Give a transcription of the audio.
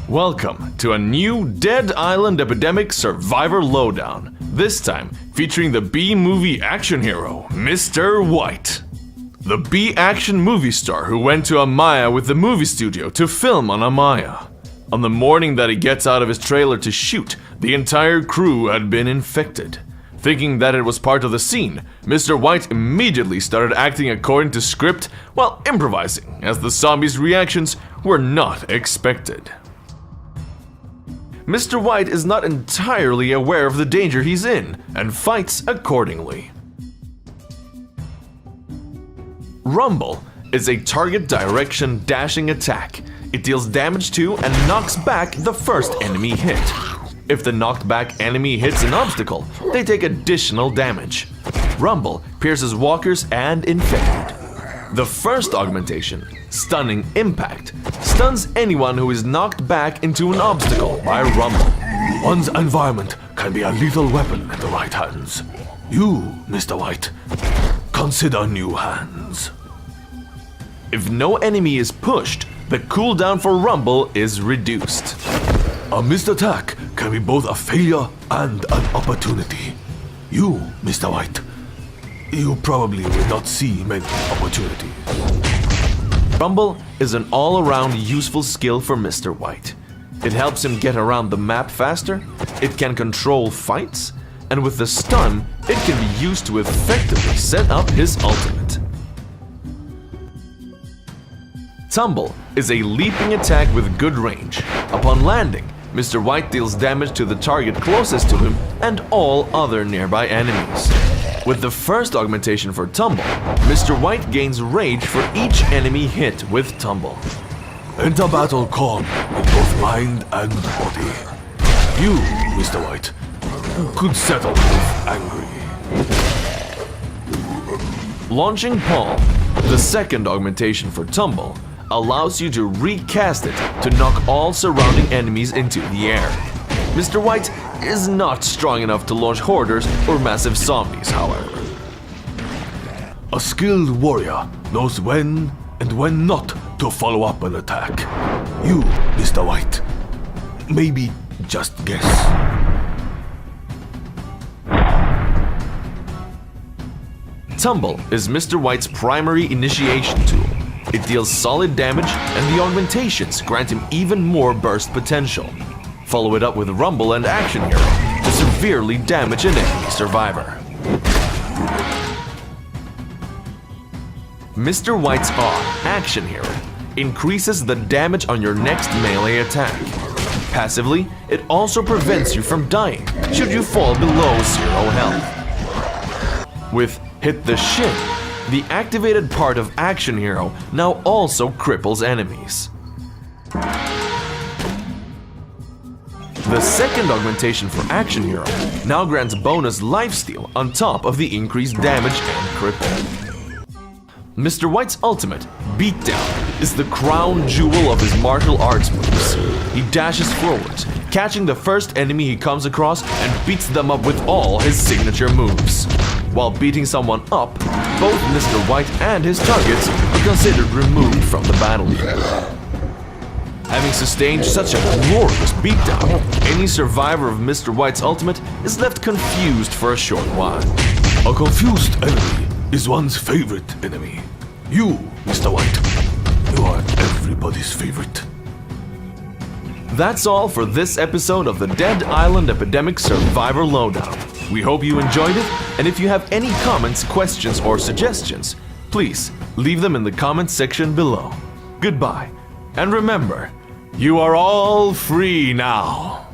Welcome to a new Dead Island Epidemic Survivor Lowdown, this time featuring the B-movie action hero, Mr. White. The B-action movie star who went to Amaya with the movie studio to film on Amaya. On the morning that he gets out of his trailer to shoot, the entire crew had been infected. Thinking that it was part of the scene, Mr. White immediately started acting according to script while improvising, as the zombies' reactions were not expected. Mr. White is not entirely aware of the danger he's in and fights accordingly. Rumble is a target direction dashing attack. It deals damage to and knocks back the first enemy hit. If the knocked back enemy hits an obstacle, they take additional damage. Rumble pierces walkers and infected. The first augmentation, Stunning Impact, stuns anyone who is knocked back into an obstacle by Rumble. One's environment can be a lethal weapon in the right hands. You, Mr. White, consider new hands. If no enemy is pushed, the cooldown for Rumble is reduced. A missed attack can be both a failure and an opportunity. You, Mr. White, you probably will not see many opportunities. Rumble is an all-around useful skill for Mr. White. It helps him get around the map faster, it can control fights, and with the stun, it can be used to effectively set up his ultimate. Tumble is a leaping attack with good range. Upon landing, Mr. White deals damage to the target closest to him and all other nearby enemies. With the first augmentation for Tumble, Mr. White gains rage for each enemy hit with Tumble. Enter battle calm in both mind and body. You, Mr. White, could settle with angry. Launching Palm, the second augmentation for Tumble, allows you to recast it to knock all surrounding enemies into the air. Mr. White is not strong enough to launch hoarders or massive zombies, however. A skilled warrior knows when and when not to follow up an attack. You, Mr. White, maybe just guess. Tumble is Mr. White's primary initiation tool. It deals solid damage, and the augmentations grant him even more burst potential. Follow it up with Rumble and Action Hero to severely damage an enemy survivor. Mr. White's Action Hero, increases the damage on your next melee attack. Passively, it also prevents you from dying should you fall below 0 health. With Hit the Shin, the activated part of Action Hero now also cripples enemies. The second augmentation for Action Hero now grants bonus lifesteal on top of the increased damage and cripple. Mr. White's ultimate, Beatdown, is the crown jewel of his martial arts moves. He dashes forwards, catching the first enemy he comes across and beats them up with all his signature moves. While beating someone up, both Mr. White and his targets are considered removed from the battlefield. Having sustained such a glorious beatdown, any survivor of Mr. White's ultimate is left confused for a short while. A confused enemy is one's favorite enemy. You, Mr. White, you are everybody's favorite. That's all for this episode of the Dead Island Epidemic Survivor Lowdown. We hope you enjoyed it, and if you have any comments, questions, or suggestions, please leave them in the comments section below. Goodbye, and remember, you are all free now.